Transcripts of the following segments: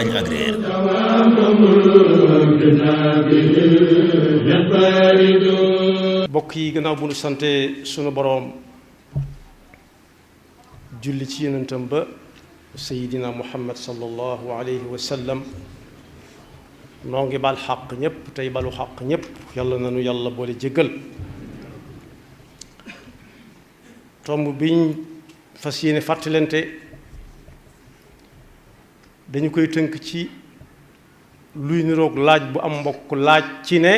añ ak réer. mbokk yi gannaaw bu nu sante sunu boroom julli ci yonentam ba sayidina muhammad sallallahu alayhi wa sallam noo ngi bal xaq ñépp tey balu xaq ñépp yàlla nanu yàlla boole jéggal. tomb biñ fas yéene fàttalante dañu koy tënk ci luy niroog laaj bu am mbokk laaj ci ne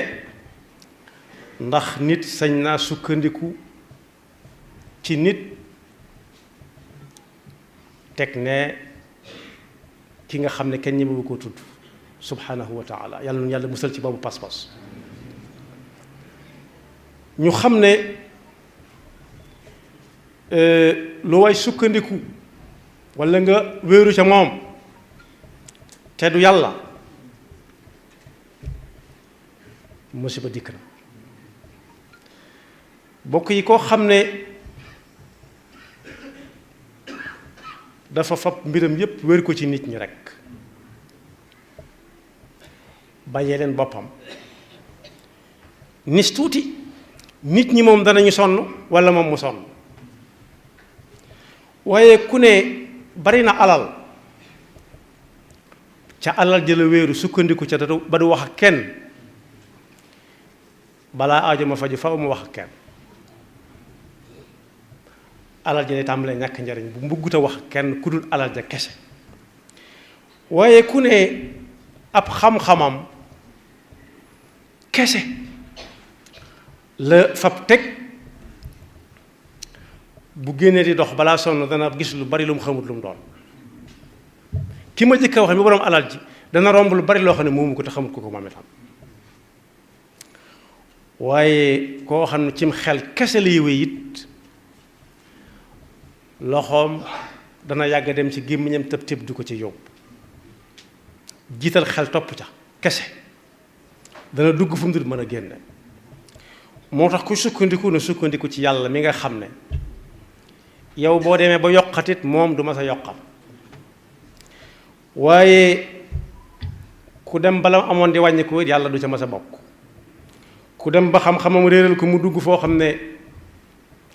ndax nit sañ naa sukkandiku ci nit teg ne ki nga xam ne kenn ñemewu ko tudd subhanahu wa taala yàlla nu yàlla musal ci boobu pas-pas. ñu xam ne lu way sukkandiku walla nga wéeru ca moom te du yàlla musiba dikk na. bokk yi koo xam ne dafa fab mbiram yépp wéer ko ci nit ñi rekk bàyyee leen boppam nis tuuti nit ñi moom danañu sonn walla moom mu sonn. waaye ku ne bari na alal ca alal jëla wéeru sukkandiku ca ba du wax ak kenn balaa aajo ma faju faw mu wax ak kenn alal ja ne tàmbalee ñàkk njariñ bu mbugguta wax kenn ku dul alal ja kese. waaye ku ne ab xam-xamam kese la fab teg bu génnee di dox balaa sonn dana gis lu bari lu mu xamut lu mu doon. ki ma jëkk a wax mi boroom alal ji dana romb lu bari loo xam ne moomu ko te xamut ko ko moom itam. waaye koo xam ne cim xel kese la yëwee it loxoom dana yàgg dem ci gémmiñam tëb tëb du ko ci yóbbu jiital xel topp ca kese dana dugg fu mu dul mën a génne. moo tax ku sukkandiku na sukkandiku ci yàlla mi nga xam ne yow boo demee ba yokkatit moom du ma sa yokkal. waaye ku dem bala amoon di wàññi ko yàlla du ca ma sa bokk. ku dem ba xam-xamam réeral ko mu dugg foo xam ne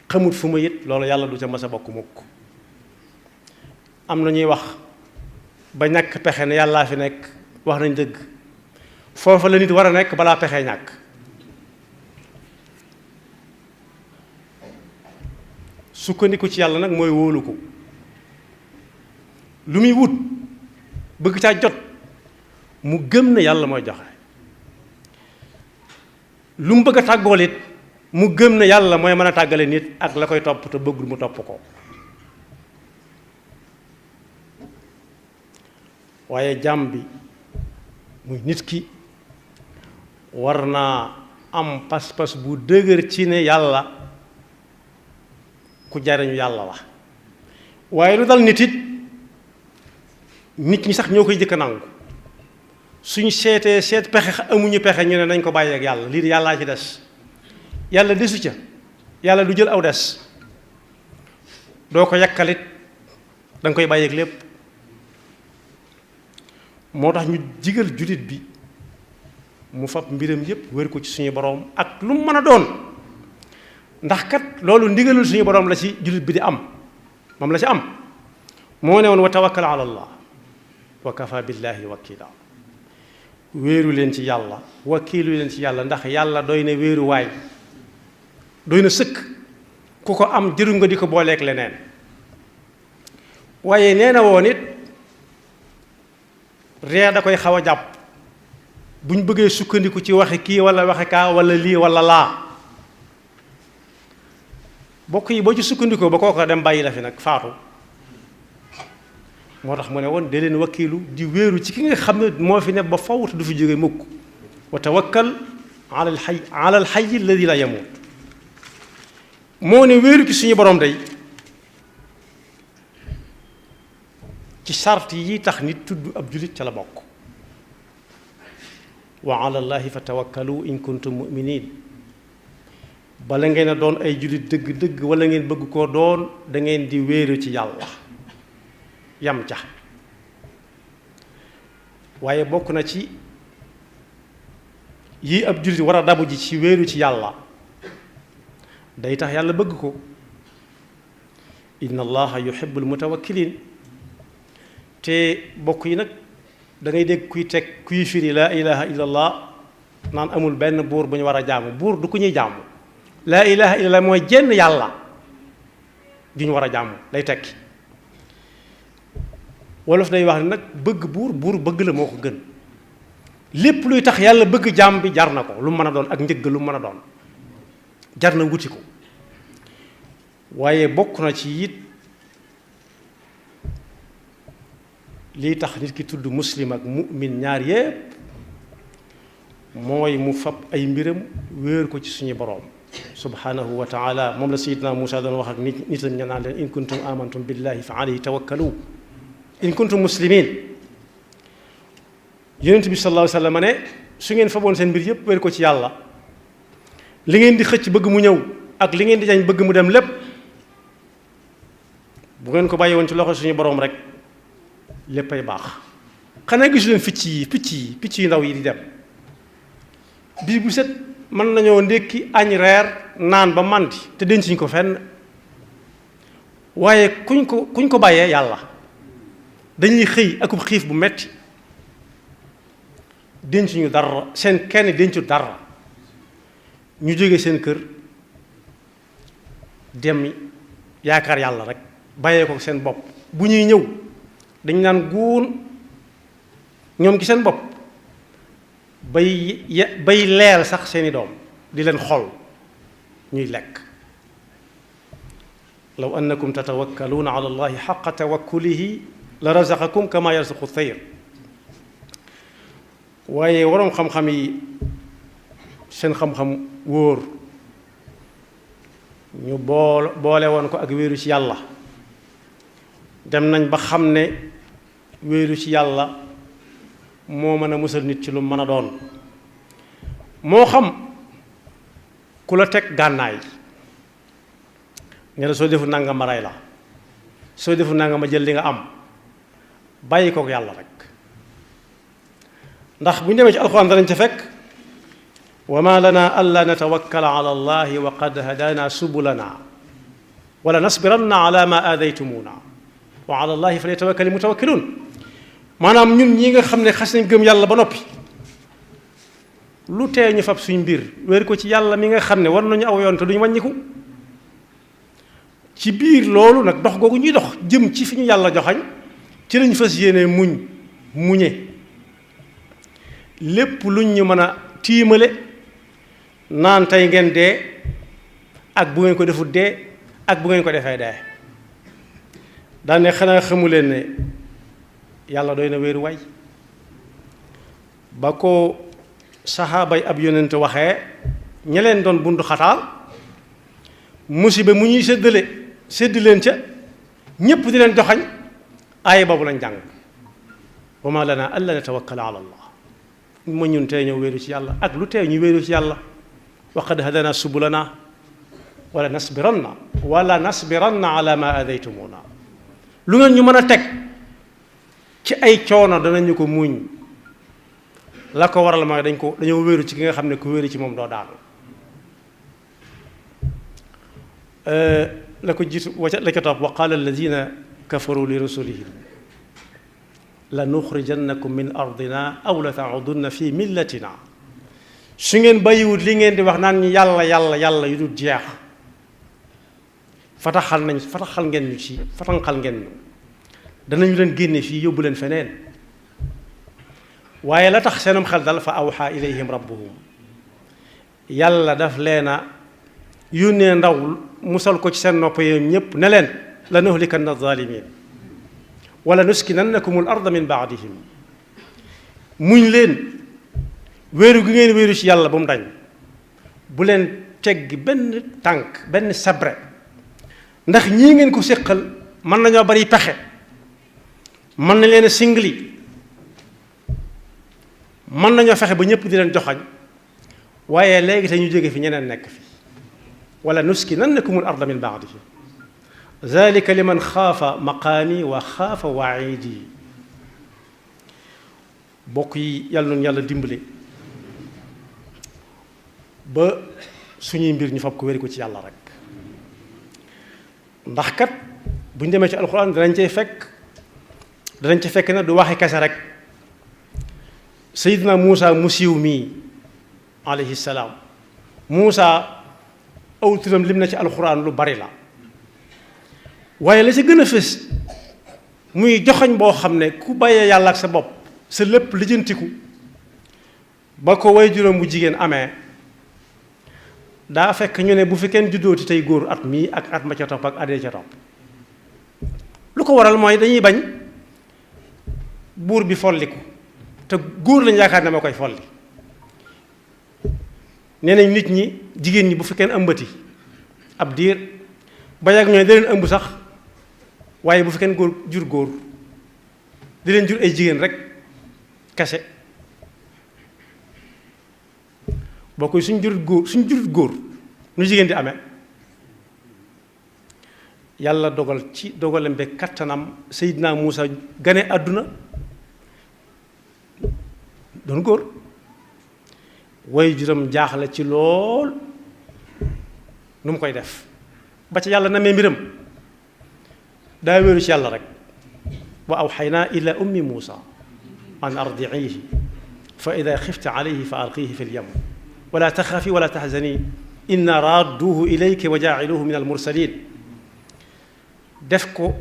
xamut fu ma it loolu yàlla du ca ma sa bokk mukk. am na ñuy wax ba ñàkk pexe ne yàllaa fi nekk wax nañ dëgg foofa la nit war a nekk balaa pexe ñàkk. sukkandiku ci yàlla nag mooy wóolu ko lu muy wut bëgg caa jot mu gëm ne yàlla mooy joxe lu mu bëgg a tàggool it mu gëm ne yàlla mooy mën a tàggale nit ak la koy topp te bëggul mu topp ko. waaye jàmm bi muy nit ki war naa am pas-pas bu dëgër ci ne yàlla ku jariñu yàlla la. waaye lu dal nit it nit ñi sax ñoo koy jëkk a nangu suñ seetee seet pexe amuñu pexe ñu ne nañ ko bàyyeek yàlla lii di yàllaa ci des. yàlla desu ca yàlla du jël aw des doo ko yàkkalit danga koy bàyyeek lépp. moo tax ñu digal jullit bi mu fab mbiram yépp wér ko ci suñu boroom ak lu mu mën a doon. ndax kat loolu ndigalul suñu boroom la ci jullit bi di am moom la ci am. moo ne woon wa tawakkal ala allah wa kafa billahi wakila wéeru leen ci yàlla wakiilu leen ci yàlla ndax yàlla doy na wéeru waay doy na sëkk ku ko am jëru nga di ko booleek leneen. waaye nee na woon it ree da koy xaw a jàpp buñ bëggee sukkandiku ci waxe kii wala waxe kaa wala lii wala laa. bokk yi boo ci sukkandikoo ba kooko dem bàyyi la fi nag faatu. moo tax mu ne woon de leen wakiilu di wéeru ci ki nga xam ne moo fi ne ba faw te du fi jóge mukk. wa tawakkal ala al hayy alladi la yamut. moo ne wéeru ci suñu borom day ci sart yi tax nit tudd ab jullit ca la bokk. wa ala llahi fa tawakkalu in kuntum muminin bala ngeen a doon ay jullit dëgg-dëgg wala ngeen bëgg koo doon da ngeen di wéeru ci yàlla yam ca waaye bokk na ci yi ab jullit war a dabu ji ci wéeru ci yàlla day tax yàlla bëgg ko inna allaha yuhibbul mutawakkilin te bokk yi nag da ngay dégg kuy firi laa ilaha illa allah naan amul benn buur bu ñu war a jaamu buur du ku ñuy jaamu laa ilaha illa allah mooy jenn yàlla ju ñu war a jaamu lay tekki wolof day wax ne nag bëgg buur bëgg la moo ko gën lépp luy tax yàlla bëgg jaam bi jar na ko lu mën a doon ak njëgg lu mën a doon jar na wuti ko waaye bokk na ci it lii tax nit ki tudd muslim ak mu'min ñaar yépp mooy mu fab ay mbiram wéer ko ci suñu boroom subhanahu wa taala moom la sayyidina Muusaa doon wax ak nitam ña naan leen in kuntum amantum billahi fa alayhi tawakkalu in kuntum muslimin yonent bi sallallahu alayhi wa sallam ne su ngeen faboon seen mbir yépp wéer ko ci yàlla li ngeen di xëcc bëgg mu ñëw ak li ngeen di jañ bëgg mu dem lépp bu ngeen ko bàyyi woon ci loxo suñu boroom rek léppay baax xanaa gisu leen picc yu ndaw yi di dem bis bu set mën nañoo ndékki añ reer naan ba màndi te denc ñu ko fenn waaye kuñ ko bàyyee yàlla dañuy xëy akub xiif bu metti denc ñu dara seen kenn dencu dara ñu jóge seen kër dem yaakaar yàlla rek bàyyee ko seen bopp bu ñuy ñëw dañ naan guun ñoom ci seen bopp bay leel sax seeni doom di leen xool ñuy lekk law annakum tatawakkaluuna ala allahi xaqa tawakkulihi la razaqakum kama yarzuqu tayr waaye waroom xam-xam yi seen xam-xam wóor ñu boole woon ko ak wéeru ci yàlla dem nañ ba xam ne wéeru ci yàlla moo mën a musal nit ci lu mën a doon moo xam ku la teg gànnaay ne la soo defu nanga ma rey la soo defu nanga ma jël li nga am bàyyi kook yàlla rek ndax bu ñu demee ci alxuraan danañ ca fekk wa ma lana alla natawakkala ala allahi wa qad hadana subulana wala nasbiranna ala ma aadaytumuna wa ala allahi falyatawakkali mutawakkiluun maanaam ñun ñi nga xam ne xas nañ gëm yàlla ba noppi lu tee ñu fab suñ mbir wéer ko ci yàlla mi nga xam ne war nañu aw yoon te duñu wàññiku ci biir loolu nag dox googu ñuy dox jëm ci fi ñu yàlla joxañ ci lañ fas yéene muñe lépp luñ ñu mën a tiimale naan tey ngeen dee ak bu ngeen ko defut dee ak bu ngeen ko defee dee daane xanaa xamu leen ne yàlla doy na wéeru waay ba ko saxaabay ab yonent waxee ña leen doon bundu xataal musiba mu ñuy sédd leen ca ñépp di leen joxañ aaya boobu lañ jàng wa ma lana alla natawakkala ala allah ma ñun tey ñëw wéeru ci yàlla ak lu tey ñu wéeru ci yàlla wa qad hadana subulana wala nasbiranna ala ma adaytumuna lu ngeen ñu mën a teg ci ay coono danañu ko muñ la ko waral mooy dañoo wéeru ci ki nga xam ne ku wéeru ci moom doo daanu la ko jiitu la ko topp wa qaala alladina kafaru li rusulihim la nuxrijannakum min ardina aw la taudunna fi millatina su ngeen bàyyiwut li ngeen di wax naan ñi yàlla yu dul jeex fataxal ngeen ñu ci fatanqal ngeen ñu danañu leen génne fii yóbbu leen feneen waaye la tax seenum xel dal fa awxa ilayhim rabbuhum yàlla daf leen a yónnee ndaw musal ko ci seen nopp yéen ñépp ne leen la nuhlikanna zalimin wala nuskinannakum al arda min baadihim muñ leen wéeru gi ngeen wéeru ci yàlla ba mu dañ bu leen teggi benn tànk benn sabre ndax ñii ngeen ko séqal mën nañoo bari pexe mën nañ leen a singli mën nañoo fexe ba ñëpp di leen joxañ waaye léegi te ñu jóge fi ñeneen nekk fi wala nuskinannakum al arda min baadihim zalika liman xaafa maqaami wa xaafa waidi bokk yi yàlla noonu yàlla dimbale ba suñuy mbir ñu fab ko wéri ko ci yàlla rek ndax kat bu ñu demee ci alxuraan danañ ci fekk na du waxe kese rek Seydina Muusa mu siiw mii alayhi salaam Muusa aw turam lim na ci alxuraan lu bari la waaye la ci gën a fës muy joxañ boo xam ne ku bàyyee yàlla ak sa bopp sa lépp lijjantiku ba ko way juróom bu jigéen amee daa fekk ñu ne bu fi kenn juddooti tey góor at mii ak at ma ca topp ak adee ca topp lu ko waral mooy dañuy bañ buur bi folliku te góor lañ yaakaar ne ma koy folli nee nañ nit ñi jigéen ñi bu fi kenn ëmbati ab diir ba yàgg ñooy da leen ëmb sax waaye bu fi kenn góor di leen jur ay jigéen rek kese boo koy suñ jurut góor nu jigéen di amee yàlla dogal ci dogalam be kattanam Seydina Muusa gane àdduna doon góor way juram jaaxle ci lool nu mu koy def ba ca yàlla namee mbiram daa wéeru ci yàlla rek wa awxaynaa ila ummi Muusa an ardiihi fa ida xifti alayhi fa alqihi fi lyam wala taxaafi wala taxzani inna raadduuhu ilayki wa jaaciluuhu min almursalin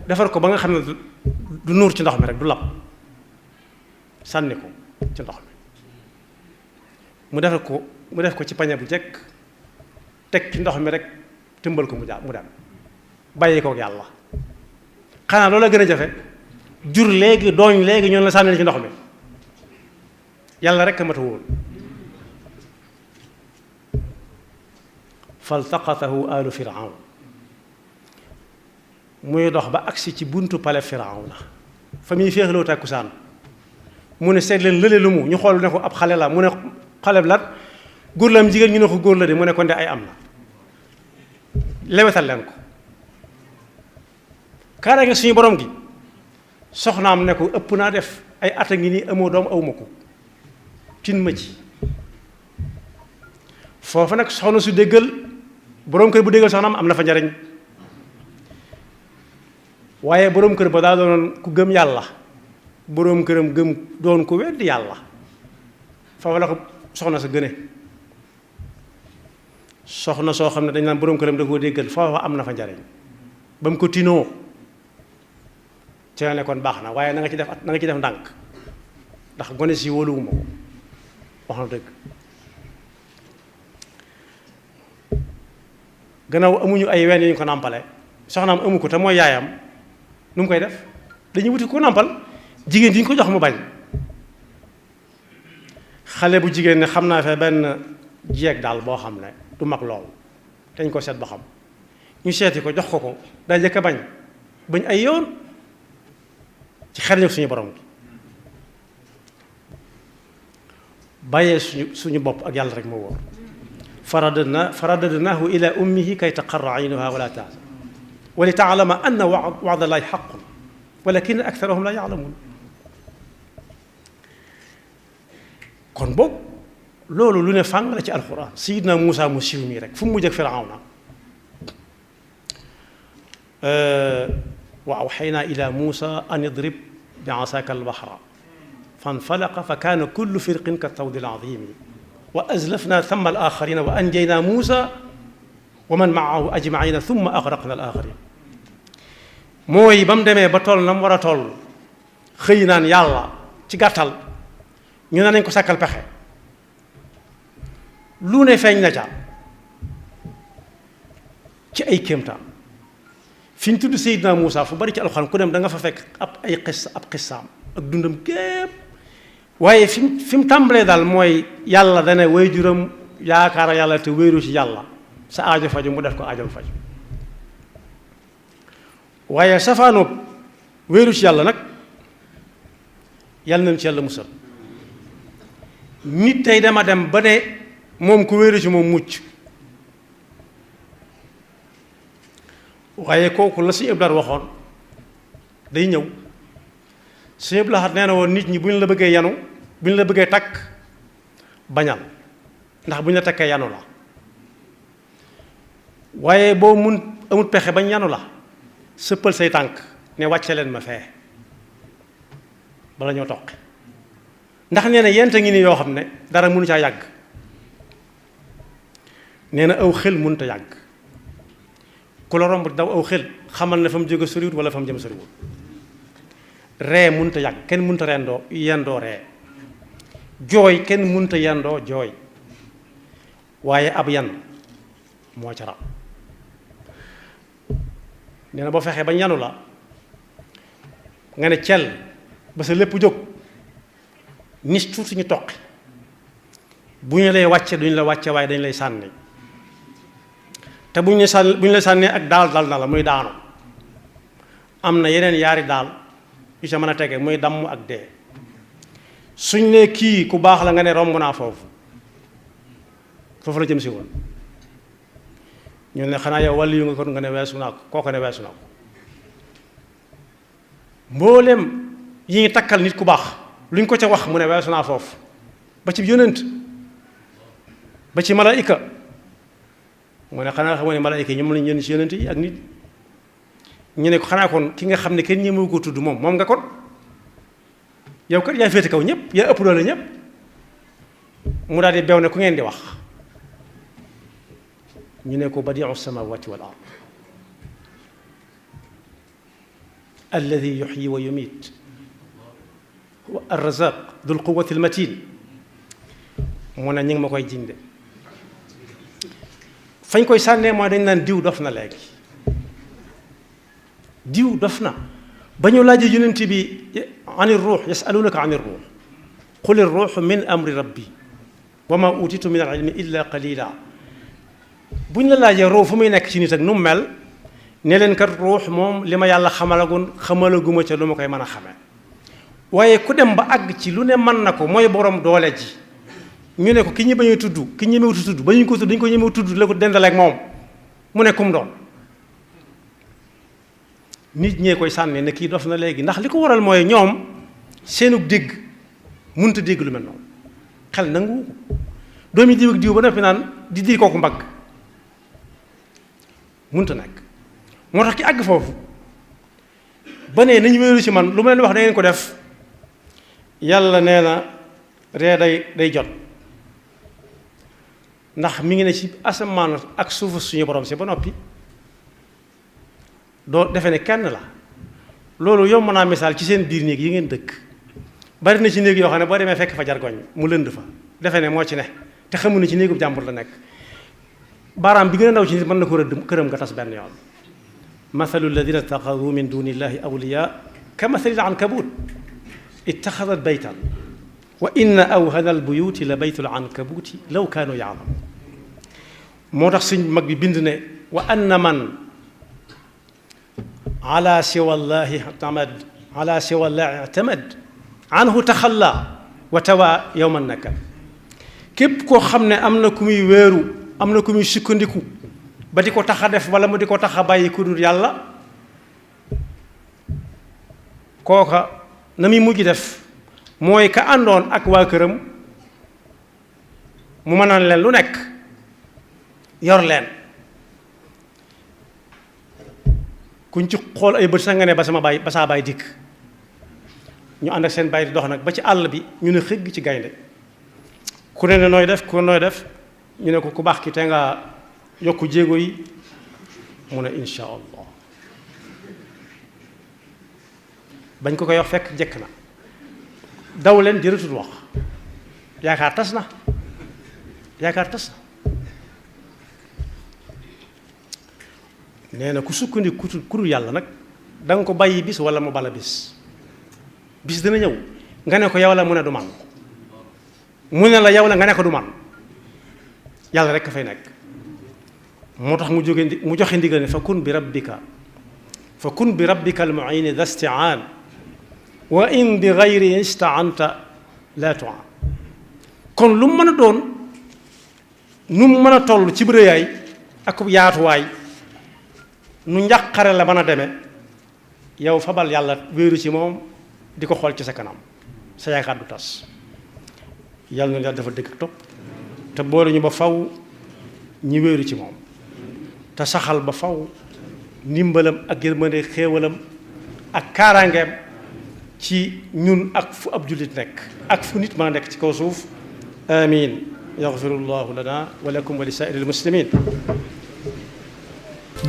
defar ko ba nga xam ne du nuur ci ndox mi rek du lab sànni ko ci ndox mi mu def ko ci pañe bu jekk teg ci ndox mi rek tëmbal ko mu dem bàyyi ko yàlla xanaa loola gën a jafe jur léegi dooñ léegi ñoon la sànni ci ndox mi yàlla rek a mat a wóor faltaqatahu alu firawn muy dox ba agsi ci buntu pale firawn la fa muy féexloo tàkkusaan mu ne seet leen lële lu mu ñu xool ne ko ab xale la mu ne xale bi la góor la am jigéen ñu ne ko góor la de mu ne ko nde ay am na lewetal leen ko kaara nga suñu borom gi soxnaam ne ko ëpp naa def ay at a ngi nii amoo doom awma ko tin ma ci foofu nag soxna su déggal boroom kër bu déggal soxnaam am na fa njariñ waaye boroom kër ba daa doonoon ku gëm yàlla boroom këram gëm doon ku weddi yàlla foofu la ko soxna sa gëne soxna soo xam ne dañ naan boroom këram da koo déggal foofa am na fa njariñ ba mu ko tinoo ci la ne kon baax na waaye na nga ci def ndànk ndax gone si wóoluwuma ko wax na dëgg gannaaw amuñu ay ween yu ñu ko nàmpale soxnaam amu ko te mooy yaayam nu mu koy def dañuy wuti ko nàmpal jigéen di ñu ko jox mu bañ xale bu jigéen ne xam naa fe benn jeeg daal boo xam ne du mag lool dañ ko seet ba xam ñu seeti ko jox ko daa jëkk a bañ ay yoon ci xel suñu borom gi bàyyee suñu bopp ak yàlla rek moo wóor faradadnaahu ila ummihi kay taqarra aynuha wala tahzan wa li taalama anna wa'da llahi haqqun walakin aktharahum la ya'lamun kon boog loolu lu ne fàng la ci alquran sayidna Muusa mu siiw mii rek fu mu mujj ak Firawna wa awxaynaa ila Muusa an idrib bi asaaka albahra fanfalaqa fa kaana kullu firqin ka tawdi alazimi wa azlafna thamma alaxarina wa anjaynaa Muusa wa man maahu ajmaina thumma agraqna alaxarin mooy ba mu demee ba toll na mu war a toll xëy naan yàlla ci gàttal ñu ne nañ ko sàkkal pexe lu ne feeñ na ca ci ay kéemtaan fi ñu tudd Seydina Muusa fu bari ci alxuraan ku dem da nga fa fekk ab xissaam ak dundam képp waaye fi mu tàmbalee daal mooy yàlla dana way juram yaakaar yàlla te wéeru ci yàlla sa aajo faju mu def ko aajom faju waaye safaanoob wéeru ci yàlla nag yàlla nañ ci yàlla musal nit tey dama dem ba ne moom ku wéeru ci moom mucc waaye kooku la si Iblaat waxoon day ñëw si Iblaat nee na woon nit ñi bu ñu la bëggee yanu bu ñu la bëggee takk bañal ndax bu ñu la takkee yanu la waaye boo amul pexe bañ yanu la sëppal say tànk ne wàcce leen ma fee bala ñoo toqi ndax nee na yenta ngi ni yoo xam ne dara mënu caa yàgg nee na aw xel mënut a yàgg ku la romb daw aw xel xamal ne fa mu jóge soriwut wala fa mu jëm soriwut ree mënut a yàgg kenn mënut a yendoo ree jooy kenn mënut a yendoo jooy waaye ab yan moo ca raw nee na boo fexee ba yanu la nga ne cel ba sa lépp jóg nis tuuti ñu toqi bu ñu lay wàcce duñu la wàcce waaye dañu lay sànni te bu ñu lay sànnee ak daal dal na la muy daanu am na yeneen yaari daal yu ca mën a tege muy damm ak dee suñ ne kii ku baax la nga ne romb naa foofu la jëm si woon ñu ne xanaa yow wàllu yu nga kon nga ne weesu naa ko kooko ne weesu naa ko mboolem yi ngi takkal nit ku baax luñ ko ca wax mu ne weesu naa foofu ba ci yonent ba ci malaayika mu ne xanaa xamoo ne malaayika yi ñoom lañ yónni ci yonent yi ak nit ñu ne ko xanaa kon ki nga xam ne kenn ñemewu ko tudd moom nga kon yow kat yaa féete kaw ñëpp yaa ëpp doole ñëpp mu daal di bew ne ku ngeen di wax ñu ne ko badiu samawati wal ard alladi yuxyi wa yumiit wa arrazaq dul quwati almatin mu ne ñu ngi ma koy jinde fañ koy sànnee mooy dañ naan diw dof na léegi diw dof na ba ñu laajee yonent bi an ir-ruux yasalunaka an ir-ruux qul ir-ruuxu min amri rabbi wa ma utitu min al-ilmi illa qalila bu ñu la laajee ruux fu muy nekk ci nit ak nu mu mel ne leen kat ruux moom li ma yàlla xamalaguma ca lu ma koy mën a xamee waaye ku dem ba àgg ci lu ne mën na ko mooy borom doole ji ñu ne ko ki ñi bañuy tudd ki ñemewutu tudd ba ñu ko tudd dañu ko ñemewu tudd la ko dendaleeg moom mu ne kum doon nit ñee koy sànni ne kii dof na léegi ndax li ko waral mooy ñoom seenug dégg mënut a dégg lu mel noonu xel nangu ko doomi diw ak diw ba noppi naan di di kooku mbagg mënut a nekk moo tax ki àgg foofu ba ne nañu wéeru ci man lu ma leen wax da ngeen ko def yàlla nee na ree day jot ndax mi ngi ne ci asamaan ak suufu suñu borom si ba noppi doo defe ne kenn la loolu yomb naa misaal ci seen biir néeg yi ngeen dëkk bari na ci néeg yoo xam ne boo demee fekk fa jargoñ mu lënd fa defe ne moo ci ne te xamu ne ci néegub jàmbur la nekk baaraam bi gën a ndaw ci nit mën na ko rëdd këram nga tas benn yoon mathalu alladina ittaxadu min duni illahi awliya ka mathali al-ankabut ittaxadat baytan wa inna awhana albuyuti la baytul ankabuti law kaanu yaalamun moo tax suñ mag bi bind ne wa anna man ala siwa llahi i'tamad anhu taxalla wa tawa yowma nakal képp koo xam ne am na ku muy wéeru am na ku muy sukkandiku ba di ko tax a def wala mu di ko tax a bàyyi ku dul yàlla kooka na muy mujj def mooy ka àndoon ak waa këram mu mënoon leen lu nekk yor leen kuñ ci xool ay bët sax nga ne ba saa baay dikk ñu ànd ak seen baay di dox nag ba ci àll bi ñu ne xëgg ci gaynde ku ne nooy def ñu ne ko ku baax ki te nga yokku jéego yi mu ne insha allah bañ ko koy wax fekk jekk na daw leen jërëtut wax yaakaar tas na nee na ku sukkandiku ku dul yàlla nag da nga ko bàyyi bis wala mu bala bis dana ñëw nga ne ko yow la mu ne du man mu ne la yow la nga ne ko du man yàlla rek ka fay nekk moo tax mu joxe ndigal ne fa kun bi rabbika al-mu'in dha isti'an wa in bi ghayri ista'anta la tu'an kon lu mu mën a doon nu mu mën a toll ci bërëyaay ak yaatuwaay nu njàqare la mën a demee yow fabal yàlla wéeru ci moom di ko xool ci sa kanam sa yaakaar du tas yàlla na yàlla dafa dëgg ak topp te boole ñu ba faw ñi wéeru ci moom te saxal ba faw ndimbalam ak yërmande xéewalam ak kaaraangeem ci ñun ak fu ab jullit nekk ak fu nit maa nekk ci kaw suuf amin yaxfirullahu lana wa lakum wa li saa'iril muslimin.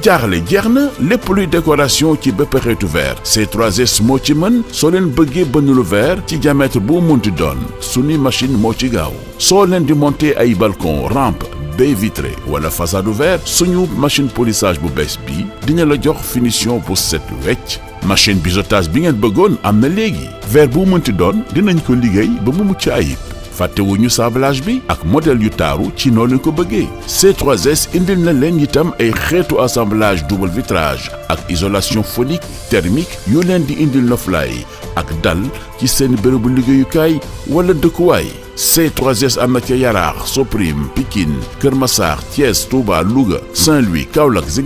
jaaxle jeex na lépp luy décoration ci bépp xeetu verre C3S moo ci mën soo leen bëggee bënn lu verre ci diamètre bu munti doon suñu machine moo ci gaaw soo leen di monter ay balcon rampe baie vitrée wala façade verre suñu machine polissage bu bees bi dina la jox finition bu set wecc machine biseautage bi ngeen bëggoon am na léegi verre bu munti doon dinañ ko liggéey ba mu mucc ayib. fàttewuñu sablage bi ak modèle yu taaru ci noo leen ko bëggee C3S indil na leen itam ay xeetu assemblage double vitrage ak isolation phonique thermique yu leen di indil noflaay ak dal ci seen bërëbu liggéeyukaay wala dëkkuwaay C3S am na ca Yaraax Soprim Pikine Kër Massar Thiès Touba Louga Saint-Louis Kaolack Ziguinchor